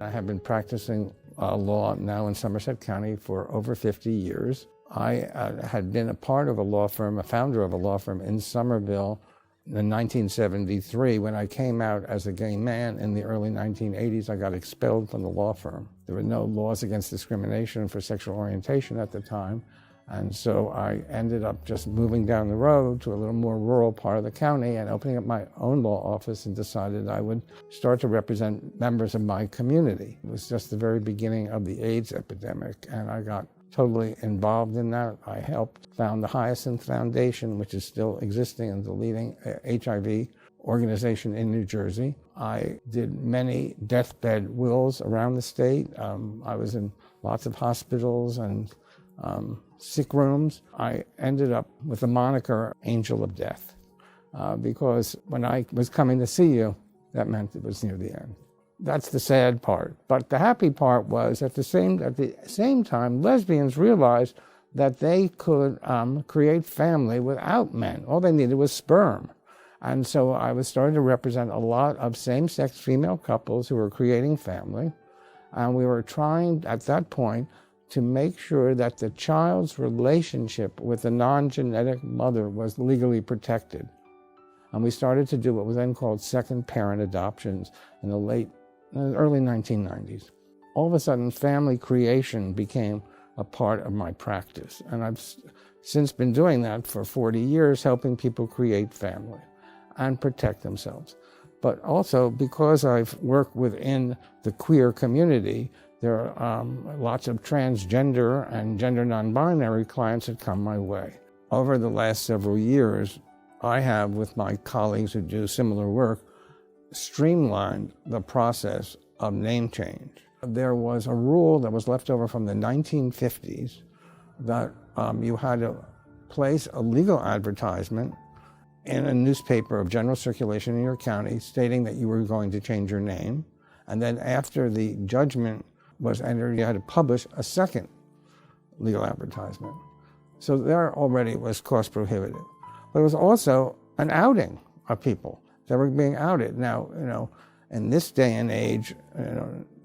I have been practicing law now in Somerset County for over 50 years. I had been a part of a law firm, a founder of a law firm in Somerville in 1973. When I came out as a gay man in the early 1980s, I got expelled from the law firm. There were no laws against discrimination for sexual orientation at the time. And so I ended up just moving down the road to a little more rural part of the county and opening up my own law office, and decided I would start to represent members of my community. It was just the very beginning of the AIDS epidemic, and I got totally involved in that. I helped found the Hyacinth Foundation, which is still existing and the leading HIV organization in New Jersey. I did many deathbed wills around the state. I was in lots of hospitals and sick rooms. I ended up with the moniker Angel of Death because when I was coming to see you, that meant it was near the end. That's the sad part. But the happy part was at the same time, lesbians realized that they could create family without men. All they needed was sperm. And so I was starting to represent a lot of same-sex female couples who were creating family. And we were trying at that point to make sure that the child's relationship with the non-genetic mother was legally protected. And we started to do what was then called second parent adoptions in the early 1990s. All of a sudden, family creation became a part of my practice. And I've since been doing that for 40 years, helping people create family and protect themselves. But also, because I've worked within the queer community, there are lots of transgender and gender non-binary clients that come my way. Over the last several years, I have, with my colleagues who do similar work, streamlined the process of name change. There was a rule that was left over from the 1950s that you had to place a legal advertisement in a newspaper of general circulation in your county stating that you were going to change your name. And then after the judgment was entered, you had to publish a second legal advertisement. So there already was cost prohibitive. But it was also an outing of people that were being outed. Now, in this day and age,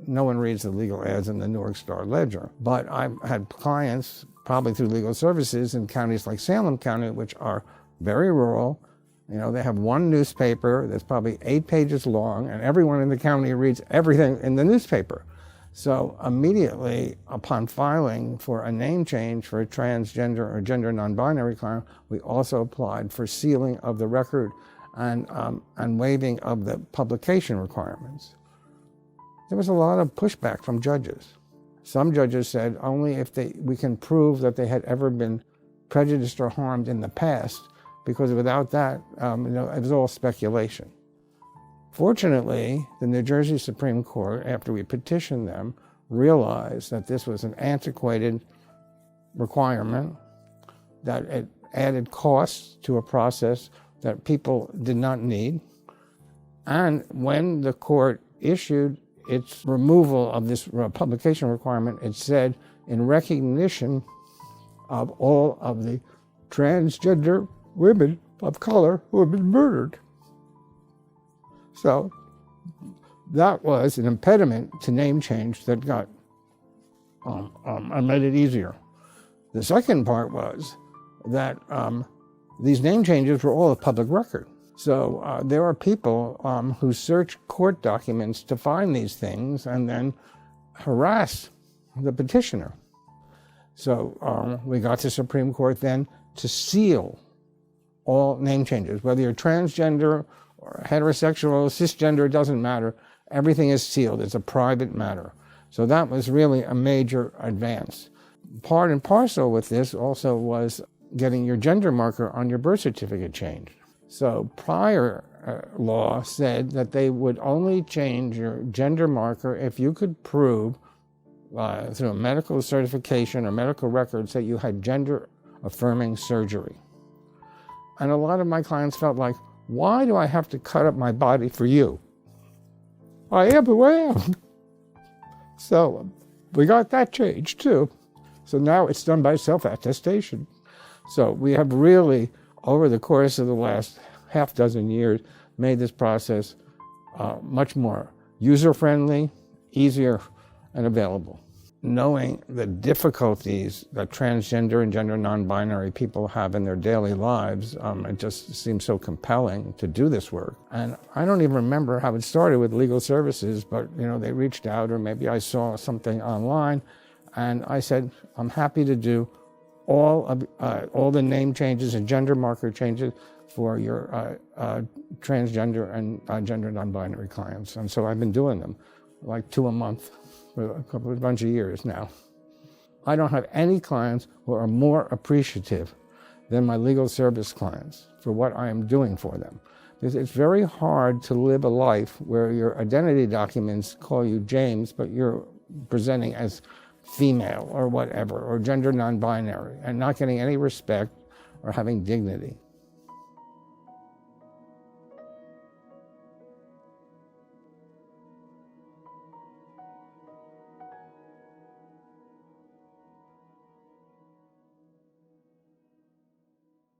no one reads the legal ads in the Newark Star Ledger. But I've had clients, probably through legal services, in counties like Salem County, which are very rural. They have one newspaper that's probably 8 pages long, and everyone in the county reads everything in the newspaper. So immediately upon filing for a name change for a transgender or gender non-binary client, we also applied for sealing of the record and waiving of the publication requirements. There was a lot of pushback from judges. Some judges said only if we can prove that they had ever been prejudiced or harmed in the past, because without that, it was all speculation. Fortunately, the New Jersey Supreme Court, after we petitioned them, realized that this was an antiquated requirement, that it added costs to a process that people did not need. And when the court issued its removal of this publication requirement, it said, in recognition of all of the transgender women of color who have been murdered. So that was an impediment to name change that got made it easier. The second part was that these name changes were all a public record. So there are people who search court documents to find these things and then harass the petitioner. So we got to Supreme Court then to seal all name changes, whether you're transgender or heterosexual, cisgender, it doesn't matter. Everything is sealed. It's a private matter. So that was really a major advance. Part and parcel with this also was getting your gender marker on your birth certificate changed. So prior law said that they would only change your gender marker if you could prove through a medical certification or medical records that you had gender-affirming surgery. And a lot of my clients felt like, why do I have to cut up my body for you? I am who I am. So we got that changed too. So now it's done by self-attestation. So we have really, over the course of the last half dozen years, made this process much more user-friendly, easier and available. Knowing the difficulties that transgender and gender non-binary people have in their daily lives, it just seems so compelling to do this work. And I don't even remember how it started with legal services, but they reached out, or maybe I saw something online, and I said, I'm happy to do all the name changes and gender marker changes for your transgender and gender non-binary clients. And so I've been doing them, like 2 a month, for a bunch of years now. I don't have any clients who are more appreciative than my legal service clients for what I am doing for them. It's very hard to live a life where your identity documents call you James, but you're presenting as female or whatever, or gender non-binary, and not getting any respect or having dignity.